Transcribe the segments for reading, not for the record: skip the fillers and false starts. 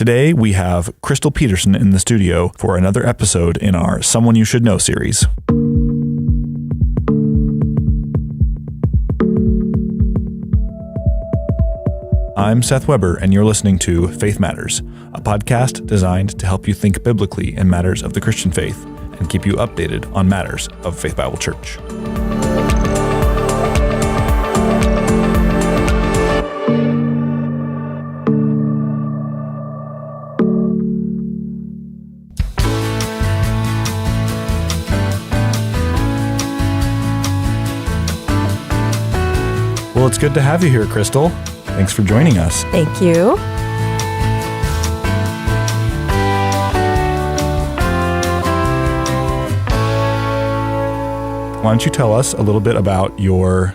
Today, we have Crystal Peterson in the studio for another episode in our Someone You Should Know series. I'm Seth Weber, and you're listening to Faith Matters, a podcast designed to help you think biblically in matters of the Christian faith and keep you updated on matters of Faith Bible Church. Well, it's good to have you here, Crystal. Thanks for joining us. Thank you. Why don't you tell us a little bit about your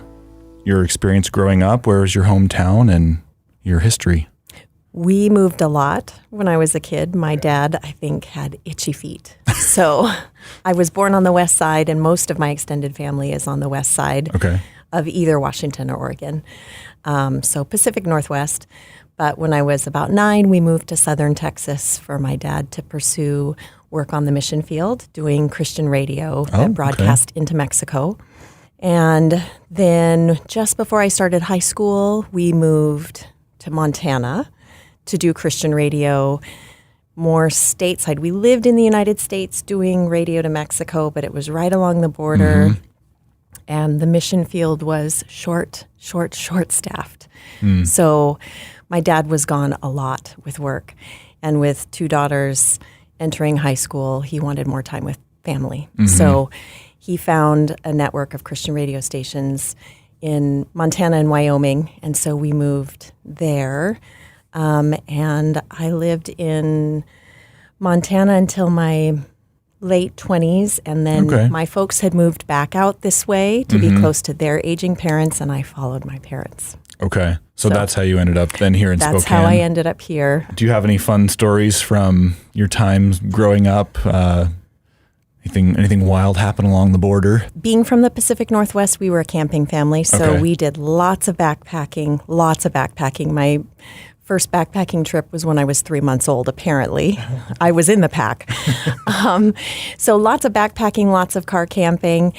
experience growing up? Where is your hometown and your history? We moved a lot when I was a kid. My dad, I think, had itchy feet. So I was born on the west side, and most of my extended family is on the west side of either Washington or Oregon. So Pacific Northwest. But when I was about 9, we moved to southern Texas for my dad to pursue work on the mission field, doing Christian radio that broadcast into Mexico. And then just before I started high school, we moved to Montana to do Christian radio more stateside. We lived in the United States doing radio to Mexico, but it was right along the border. Mm-hmm. And the mission field was short-staffed. So my dad was gone a lot with work. And with 2 daughters entering high school, he wanted more time with family. Mm-hmm. So he found a network of Christian radio stations in Montana and Wyoming. And so we moved there. And I lived in Montana until my late 20s, and then my folks had moved back out this way to be close to their aging parents, and I followed my parents. Okay. So that's how you ended up then here in Spokane. That's how I ended up here. Do you have any fun stories from your time growing up? Anything wild happen along the border? Being from the Pacific Northwest, we were a camping family, so we did lots of backpacking. My first backpacking trip was when I was 3 months old, apparently. I was in the pack. So lots of backpacking, lots of car camping,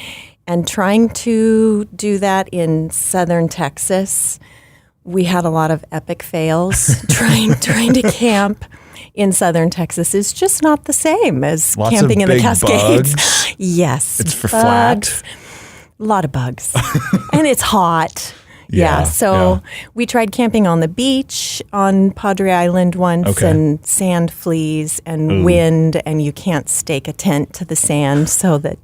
and trying to do that in southern Texas. We had a lot of epic fails. trying to camp in southern Texas is just not the same as lots camping in the Cascades. Bugs. Yes. It's for bugs, flat. A lot of bugs. And it's hot. So we tried camping on the beach on Padre Island once, and sand fleas and wind, and you can't stake a tent to the sand, so that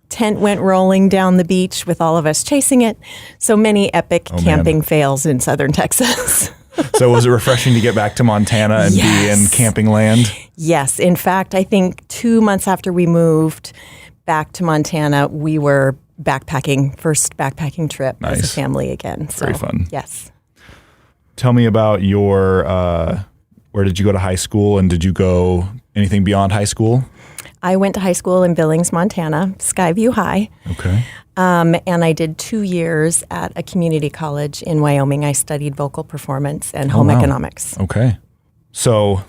tent went rolling down the beach with all of us chasing it. So many epic camping fails in southern Texas. So was it refreshing to get back to Montana and be in camping land? Yes. In fact, I think 2 months after we moved back to Montana, we were first backpacking trip as a family again. So, very fun. Yes. Tell me about your, where did you go to high school, and did you go anything beyond high school? I went to high school in Billings, Montana, Skyview High. Okay. And I did 2 years at a community college in Wyoming. I studied vocal performance and home economics. Okay. So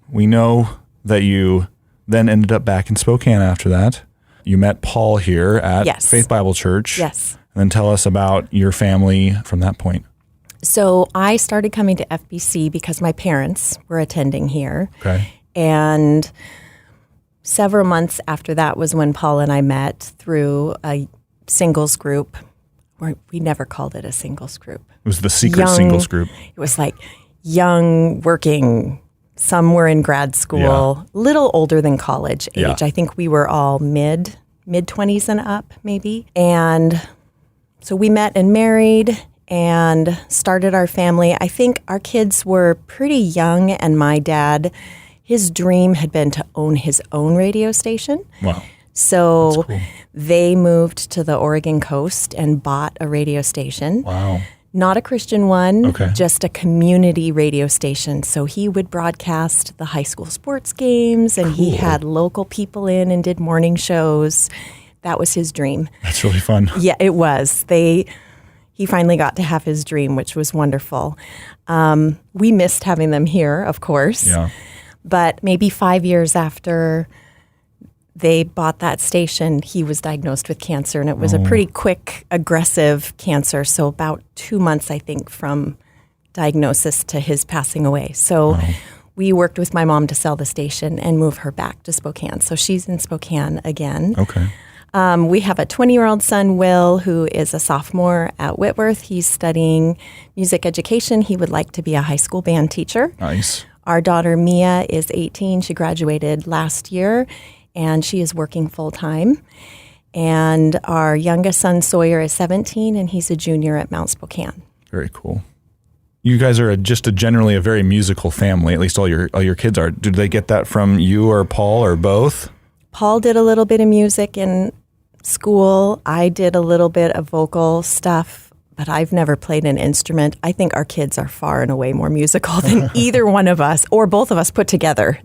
we know that you then ended up back in Spokane after that. You met Paul here at Faith Bible Church. Yes. And then tell us about your family from that point. So I started coming to FBC because my parents were attending here. Okay. And several months after that was when Paul and I met through a singles group. We never called it a singles group. It was the secret singles group. It was like young, working. Some were in grad school, little older than college age. I think we were all mid-20s and up, maybe. And so we met and married and started our family. I think our kids were pretty young, and my dad, his dream had been to own his own radio station. Wow. So they moved to the Oregon coast and bought a radio station. Wow. Not a Christian one, just a community radio station. So he would broadcast the high school sports games, and he had local people in and did morning shows. That was his dream. That's really fun. Yeah, it was. He finally got to have his dream, which was wonderful. We missed having them here, of course. Yeah. But maybe 5 years after they bought that station, he was diagnosed with cancer, and it was a pretty quick, aggressive cancer. So about 2 months, I think, from diagnosis to his passing away. So we worked with my mom to sell the station and move her back to Spokane. So she's in Spokane again. Okay. We have a 20-year-old son, Will, who is a sophomore at Whitworth. He's studying music education. He would like to be a high school band teacher. Nice. Our daughter, Mia, is 18. She graduated last year, and she is working full-time. And our youngest son, Sawyer, is 17, and he's a junior at Mount Spokane. Very cool. You guys are generally a very musical family. At least all your kids are. Did they get that from you or Paul or both? Paul did a little bit of music in school. I did a little bit of vocal stuff, but I've never played an instrument. I think our kids are far and away more musical than either one of us or both of us put together.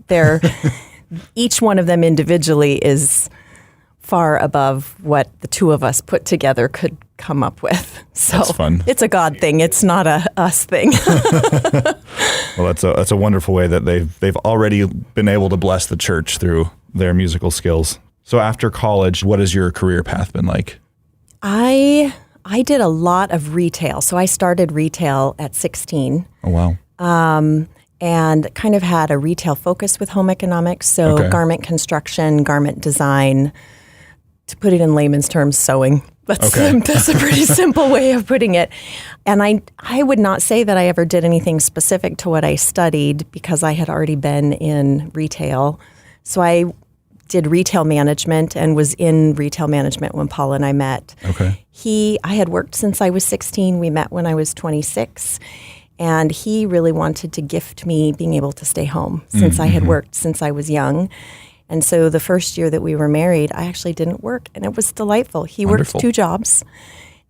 Each one of them individually is far above what the two of us put together could come up with. So that's fun. It's a God thing. It's not a us thing. Well, that's a wonderful way that they've already been able to bless the church through their musical skills. So after college, what has your career path been like? I did a lot of retail. So I started retail at 16. Oh, wow. And kind of had a retail focus with home economics. So garment construction, garment design, to put it in layman's terms, sewing. That's a pretty simple way of putting it. And I would not say that I ever did anything specific to what I studied because I had already been in retail. So I did retail management and was in retail management when Paul and I met. Okay. I had worked since I was 16. We met when I was 26. And he really wanted to gift me being able to stay home since I had worked since I was young. And so the first year that we were married, I actually didn't work, and it was delightful. He worked 2 jobs,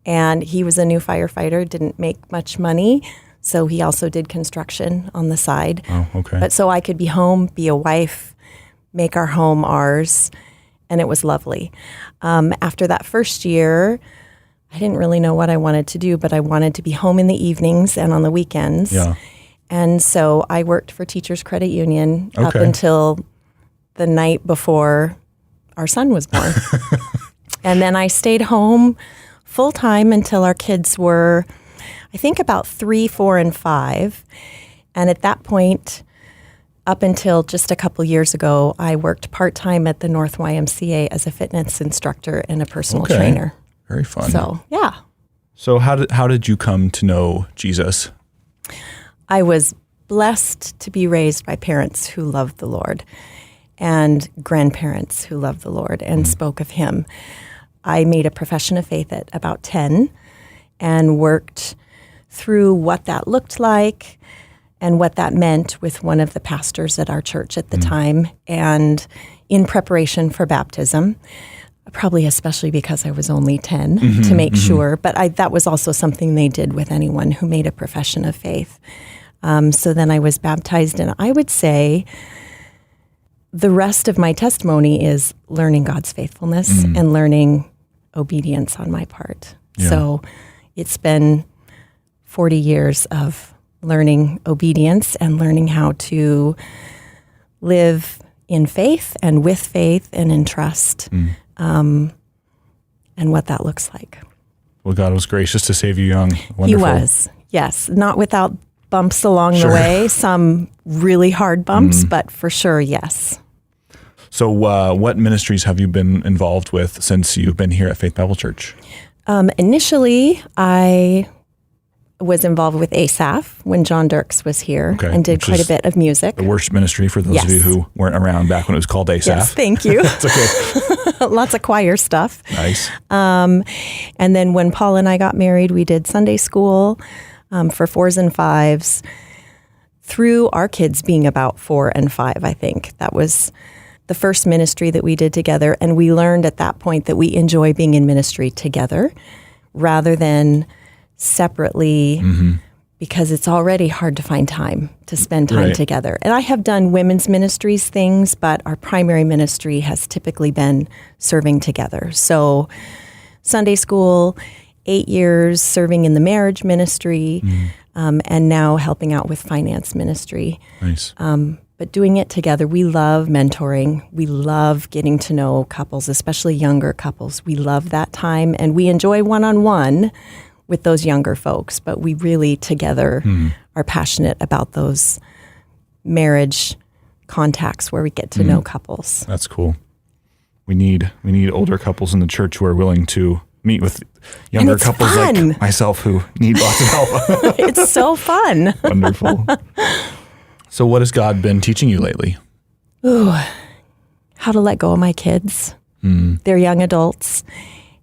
and he was a new firefighter, didn't make much money, so he also did construction on the side. Oh, okay. But so I could be home, be a wife, make our home ours, and it was lovely. After that first year, I didn't really know what I wanted to do, but I wanted to be home in the evenings and on the weekends. Yeah. And so I worked for Teachers Credit Union up until the night before our son was born. And then I stayed home full time until our kids were, I think, about 3, 4, and 5. And at that point, up until just a couple years ago, I worked part-time at the North YMCA as a fitness instructor and a personal trainer. Very fun. So, yeah. So how did you come to know Jesus? I was blessed to be raised by parents who loved the Lord and grandparents who loved the Lord and spoke of him. I made a profession of faith at about 10 and worked through what that looked like and what that meant with one of the pastors at our church at the time, and in preparation for baptism, probably especially because I was only 10 to make sure. But that was also something they did with anyone who made a profession of faith. So then I was baptized, and I would say the rest of my testimony is learning God's faithfulness and learning obedience on my part. Yeah. So it's been 40 years of learning obedience and learning how to live in faith and with faith and in trust, and what that looks like. Well, God was gracious to save you young. Wonderful. He was, yes. Not without bumps along the way, some really hard bumps, but for sure, yes. So what ministries have you been involved with since you've been here at Faith Bible Church? Initially, I was involved with ASAF when John Dirks was here and did quite a bit of music. The worship ministry for those of you who weren't around back when it was called ASAF. Yes, thank you. It's okay. Lots of choir stuff. Nice. And then when Paul and I got married, we did Sunday school for 4s and 5s through our kids being about 4 and 5, I think. That was the first ministry that we did together. And we learned at that point that we enjoy being in ministry together rather than separately, because it's already hard to find time to spend time together. And I have done women's ministries things, but our primary ministry has typically been serving together. So Sunday school, 8 years serving in the marriage ministry, and now helping out with finance ministry. Nice. but doing it together. We love mentoring. We love getting to know couples, especially younger couples. We love that time, and we enjoy one-on-one with those younger folks, but we really together are passionate about those marriage contacts where we get to know couples. That's cool. We need older couples in the church who are willing to meet with younger couples fun. Like myself who need lots of help. It's so fun. Wonderful. So what has God been teaching you lately? Ooh, how to let go of my kids. They're young adults,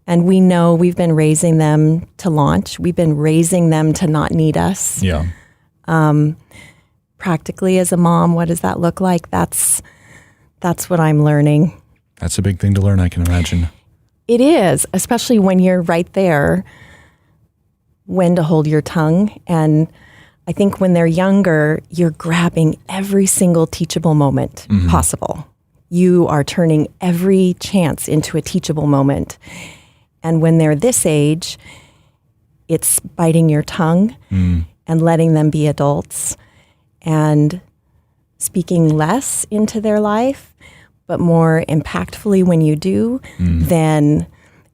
and we know we've been raising them to launch. We've been raising them to not need us. Yeah. Practically as a mom, what does that look like? That's what I'm learning. That's a big thing to learn, I can imagine. It is, especially when you're right there, when to hold your tongue. And I think when they're younger, you're grabbing every single teachable moment possible. You are turning every chance into a teachable moment. And when they're this age, it's biting your tongue and letting them be adults and speaking less into their life, but more impactfully when you do, then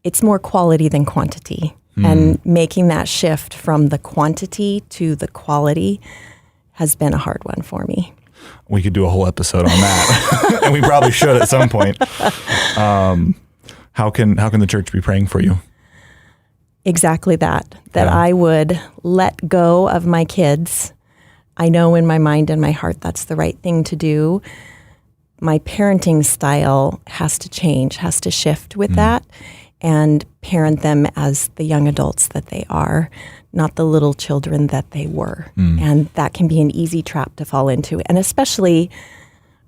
it's more quality than quantity. And making that shift from the quantity to the quality has been a hard one for me. We could do a whole episode on that, and we probably should at some point. How can the church be praying for you? Exactly that I would let go of my kids. I know in my mind and my heart that's the right thing to do. My parenting style has to change, has to shift with that, and parent them as the young adults that they are, not the little children that they were. And that can be an easy trap to fall into. And especially,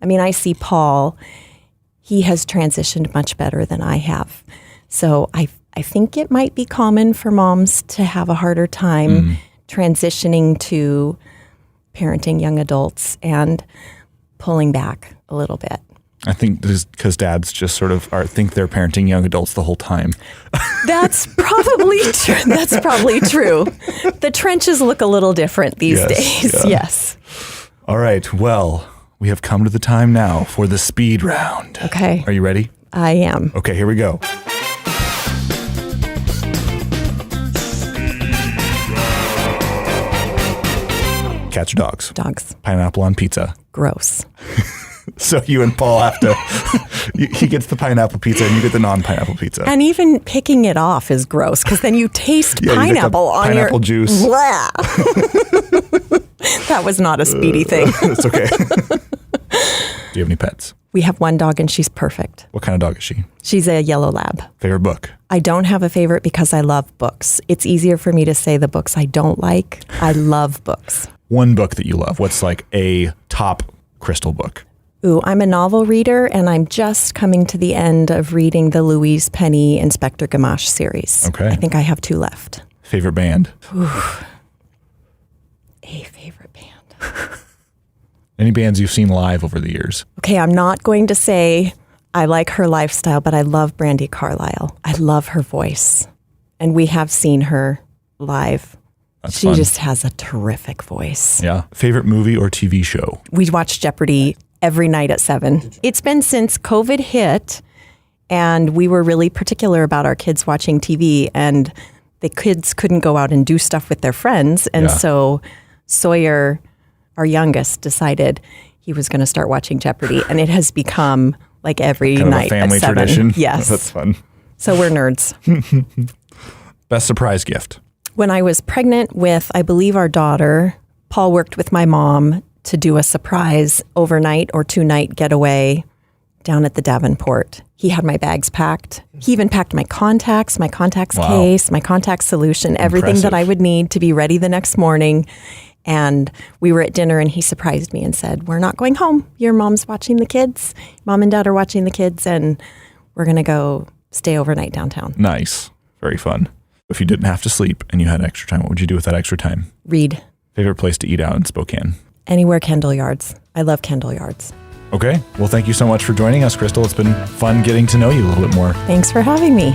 I mean, I see Paul, he has transitioned much better than I have. So I think it might be common for moms to have a harder time transitioning to parenting young adults and pulling back a little bit. I think this is because dads just sort of think they're parenting young adults the whole time. That's probably true. That's probably true. The trenches look a little different these days. Yeah. Yes. All right. Well, we have come to the time now for the speed round. Okay. Are you ready? I am. Okay, here we go. Cats or dogs? Dogs. Pineapple on pizza? Gross. So you and Paul have to, he gets the pineapple pizza and you get the non-pineapple pizza. And even picking it off is gross because then you taste pineapple on pineapple juice. Blah. That was not a speedy thing. It's okay. Do you have any pets? We have one dog and she's perfect. What kind of dog is she? She's a yellow lab. Favorite book? I don't have a favorite because I love books. It's easier for me to say the books I don't like. I love books. One book that you love. What's like a top Crystal book? Ooh, I'm a novel reader, and I'm just coming to the end of reading the Louise Penny Inspector Gamache series. Okay. I think I have 2 left. Favorite band? Ooh, a favorite band. Any bands you've seen live over the years? Okay, I'm not going to say I like her lifestyle, but I love Brandi Carlile. I love her voice, and we have seen her live. That's she fun. just has a terrific voice. Yeah. Favorite movie or TV show? We watch Jeopardy every night at 7. It's been since COVID hit, and we were really particular about our kids watching TV, and the kids couldn't go out and do stuff with their friends. And so Sawyer, our youngest, decided he was going to start watching Jeopardy, and it has become like every kind night of a family at 7. tradition. Yes. That's fun. So we're nerds. Best surprise gift? When I was pregnant with, I believe, our daughter, Paul worked with my mom to do a surprise overnight or 2-night getaway down at the Davenport. He had my bags packed. He even packed my contacts case, my contact solution, everything that I would need to be ready the next morning. And we were at dinner and he surprised me and said, "We're not going home. Your mom's watching the kids. Mom and dad are watching the kids, and we're going to go stay overnight downtown." Nice. Very fun. If you didn't have to sleep and you had extra time, what would you do with that extra time? Read. Favorite place to eat out in Spokane? Anywhere Kendall Yards. I love Kendall Yards. Okay. Well, thank you so much for joining us, Crystal. It's been fun getting to know you a little bit more. Thanks for having me.